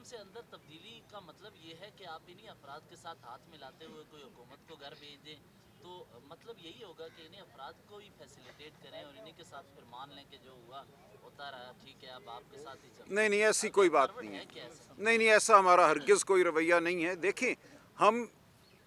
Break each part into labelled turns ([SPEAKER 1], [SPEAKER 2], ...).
[SPEAKER 1] System سے اندر تبدیلی کا مطلب یہ ہے کہ آپ انہی افراد کے ساتھ ہاتھ ملاتے ہوئے کوئی حکومت کو گھر بھیج دیں، تو مطلب یہی ہوگا کہ انہیں افراد کو ہی فیسیلیٹیٹ کریں اور انہی کے ساتھ پھر مان لیں کہ جو ہوا ہوتا رہا، ٹھیک ہے اب آپ کے ساتھ ہی چلتے
[SPEAKER 2] نہیں
[SPEAKER 1] ہیں۔
[SPEAKER 2] نہیں، ایسی
[SPEAKER 1] اب وے
[SPEAKER 2] کوئی بات
[SPEAKER 1] فارورڈ
[SPEAKER 2] نہیں
[SPEAKER 1] ہے
[SPEAKER 2] ہے،
[SPEAKER 1] کیا ایسا؟
[SPEAKER 2] نہیں نہیں، ایسا ہمارا ہرگز کوئی رویہ نہیں ہے۔ دیکھیں، ہم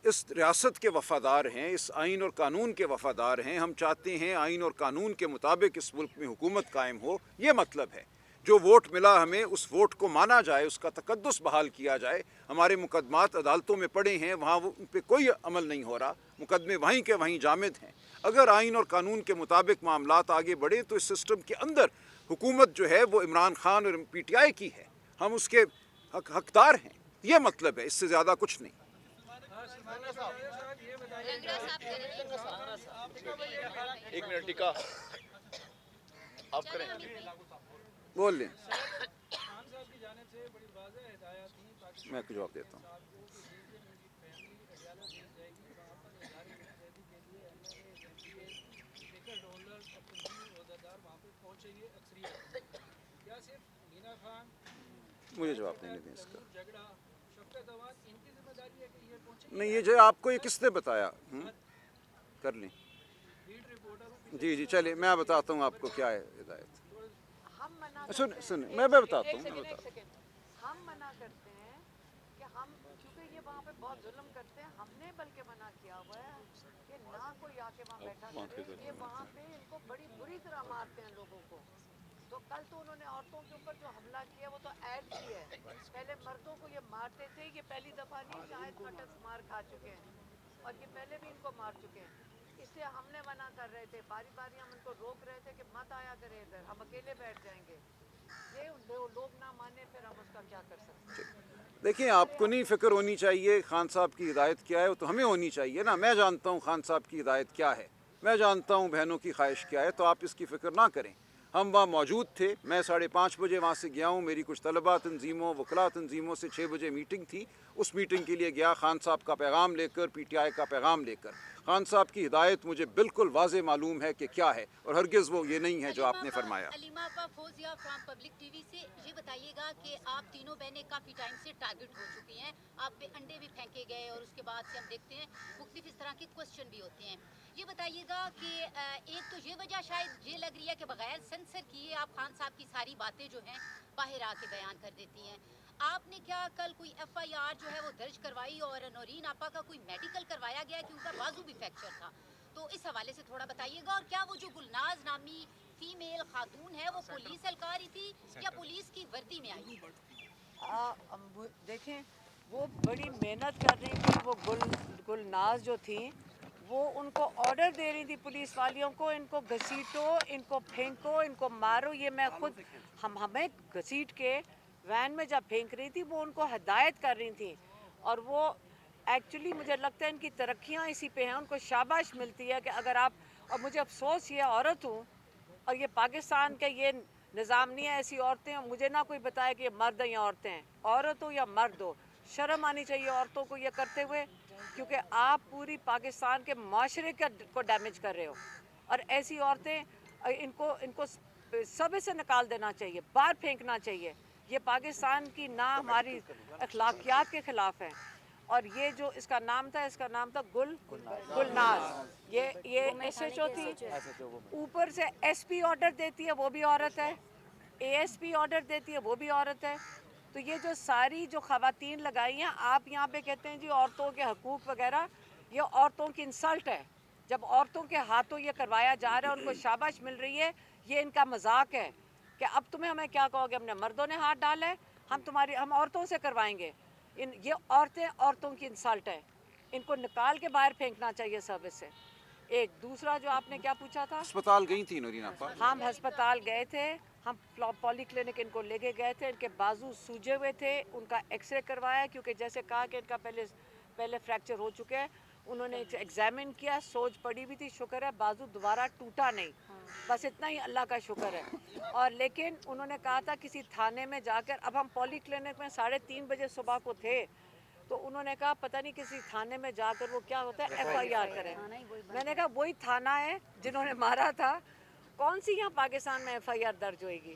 [SPEAKER 2] اس ریاست کے وفادار ہیں، اس آئین اور قانون کے وفادار ہیں، ہم چاہتے ہیں آئین اور قانون کے مطابق اس ملک میں حکومت قائم ہو۔ یہ مطلب ہے جو ووٹ ملا ہمیں اس ووٹ کو مانا جائے، اس کا تقدس بحال کیا جائے۔ ہمارے مقدمات عدالتوں میں پڑے ہیں، وہاں ان پہ کوئی عمل نہیں ہو رہا، مقدمے وہیں کے وہیں جامد ہیں۔ اگر آئین اور قانون کے مطابق معاملات آگے بڑھے تو اس سسٹم کے اندر حکومت جو ہے وہ عمران خان اور پی ٹی آئی کی ہے، ہم اس کے حقدار ہیں۔ یہ مطلب ہے، اس سے زیادہ کچھ نہیں۔
[SPEAKER 3] ایک منٹ ٹکا آپ کریں۔
[SPEAKER 2] بول لیں، میں جواب دیتا ہوں۔ مجھے جواب دینے دیں اس کا۔ نہیں، یہ جو آپ کو یہ کس نے بتایا؟ کر لیں۔ جی جی، چلیے میں بتاتا ہوں آپ کو کیا ہے ہدایت۔ سن میں بتاتا ہوں۔
[SPEAKER 4] ہم منع کرتے ہیں کہ ہم کیونکہ یہ وہاں پہ بہت ظلم کرتے ہیں، ہم نے بلکہ منع کیا ہوا ہے کہ نہ کوئی آ کے وہاں بیٹھا کرے۔ یہ وہاں پہ ان کو بڑی بری طرح مارتے ہیں لوگوں کو۔ تو کل تو انہوں نے عورتوں کے اوپر جو حملہ کیا وہ تو ایڈ کی ہے، پہلے مردوں کو یہ مارتے تھے، یہ پہلی دفعہ نہیں، شاید کٹک مار کھا چکے ہیں اور یہ پہلے بھی ان کو مار چکے ہیں۔ اس لیے ہم نے منع کر رہے تھے، باری باری ہم ان کو روک رہے تھے کہ مت آیا کرے ادھر، ہم اکیلے بیٹھ جائیں گے۔ یہ لوگ نہ مانے پھر ہم اس کا کیا کر سکتے ہیں؟
[SPEAKER 2] دیکھیں، آپ کو نہیں فکر ہونی چاہیے خان صاحب کی ہدایت کیا ہے، وہ تو ہمیں ہونی چاہیے نا۔ میں جانتا ہوں خان صاحب کی ہدایت کیا ہے، میں جانتا ہوں بہنوں کی خواہش کیا ہے، تو آپ اس کی فکر نہ کریں۔ ہم وہاں موجود تھے، میں 5:30 بجے وہاں سے گیا ہوں، میری کچھ طلباء تنظیموں وکلاء تنظیموں سے 6 بجے میٹنگ تھی، اس میٹنگ کے لیے گیا خان صاحب کا پیغام لے کر، پی ٹی آئی کا پیغام لے کر۔ خان صاحب کی ہدایت مجھے بالکل واضح معلوم ہے کہ کیا ہے، اور ہرگز وہ یہ نہیں ہے جو آپ نے فرمایا۔
[SPEAKER 5] علیمہ آپا، Fauzia from public T V سے، یہ بتائیے گا کہ آپ تینوں بہنیں کافی ٹائم سے ٹارگٹ ہو چکی ہیں، آپ پہ انڈے بھی پھینکے گئے اور اس کے بعد سے ہم دیکھتے ہیں مختلف اس طرح کے کوسچن بھی ہوتے ہیں۔ یہ بتائیے گا کہ ایک تو یہ وجہ شاید یہ لگ رہی ہے کہ بغیر سینسر کیے آپ خان صاحب کی ساری باتیں جو ہیں باہر آ کے بیان کر دیتی ہیں۔ آپ نے کیا کل کوئی ایف آئی آر جو ہے وہ درج کروائی اور نورین آپا کا کوئی میڈیکل کروایا گیا کہ ان کا بازو بھی فریکچر تھا؟ تو اس حوالے سے تھوڑا بتائیے گا، اور کیا وہ جو گلناز نامی فیمیل خاتون ہے وہ پولیس اہلکار تھی یا پولیس کی وردی میں آئی؟
[SPEAKER 4] دیکھیں، وہ بڑی محنت کر رہی تھی، وہ گلناز جو تھیں وہ ان کو آرڈر دے رہی تھی پولیس والیوں کو، ان کو گھسیٹو، ان کو پھینکو، ان کو مارو۔ یہ میں خود ہمیں گھسیٹ کے وین میں جب پھینک رہی تھی وہ ان کو ہدایت کر رہی تھیں، اور وہ ایکچولی مجھے لگتا ہے ان کی ترقیاں اسی پہ ہیں، ان کو شاباش ملتی ہے کہ اگر آپ، اور مجھے افسوس یہ عورت ہوں اور یہ پاکستان کا یہ نظام نہیں ہے، ایسی عورتیں مجھے نہ کوئی بتائے کہ یہ مرد ہیں یا عورتیں ہیں، عورت ہو یا مرد ہو، شرم آنی چاہیے عورتوں کو یہ کرتے ہوئے، کیونکہ آپ پوری پاکستان کے معاشرے کو ڈیمیج کر رہے ہو، اور ایسی عورتیں ان کو سبے سے نکال دینا چاہیے، باہر پھینکنا چاہیے۔ یہ پاکستان کی نہ ہماری اخلاقیات کے خلاف ہے۔ اور یہ جو اس کا نام تھا گلناز، یہ ایس ایچ او تھی، اوپر سے ایس پی آرڈر دیتی ہے وہ بھی عورت ہے، اے ایس پی آرڈر دیتی ہے وہ بھی عورت ہے۔ تو یہ جو ساری جو خواتین لگائی ہیں، آپ یہاں پہ کہتے ہیں جی عورتوں کے حقوق وغیرہ، یہ عورتوں کی انسلٹ ہے۔ جب عورتوں کے ہاتھوں یہ کروایا جا رہا ہے، ان کو شاباش مل رہی ہے، یہ ان کا مذاق ہے کہ اب تمہیں ہمیں کیا کہو گے، ہم نے مردوں نے ہاتھ ڈالا ہے، ہم عورتوں سے کروائیں گے۔ یہ عورتیں عورتوں کی انسلٹ ہے، ان کو نکال کے باہر پھینکنا چاہیے سروس سے۔ ایک دوسرا جو آپ نے کیا پوچھا تھا؟
[SPEAKER 2] ہسپتال گئی تھی نورین آپا؟
[SPEAKER 4] ہم ہسپتال گئے تھے، ہم پولی کلینک ان کو لے کے گئے تھے، ان کے بازو سوجے ہوئے تھے، ان کا ایکس رے کروایا، کیونکہ جیسے کہا کہ ان کا پہلے فریکچر ہو چکے ہیں، انہوں نے ایگزامن کیا، سوج پڑی بھی تھی، شکر ہے بازو دوبارہ ٹوٹا نہیں، بس اتنا ہی اللہ کا شکر ہے۔ اور لیکن انہوں نے کہا تھا کسی تھانے میں جا کر، اب ہم پولی کلینک میں 3:30 بجے صبح کو تھے، تو انہوں نے کہا پتہ نہیں کسی تھانے میں جا کر وہ کیا ہوتا ہے ایف آئی آر کریں۔ میں نے کہا وہی تھانہ ہے جنہوں نے مارا تھا، کون سی یہاں پاکستان میں ایف آئی آر درج ہوئے گی؟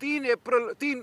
[SPEAKER 2] 3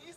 [SPEAKER 3] 30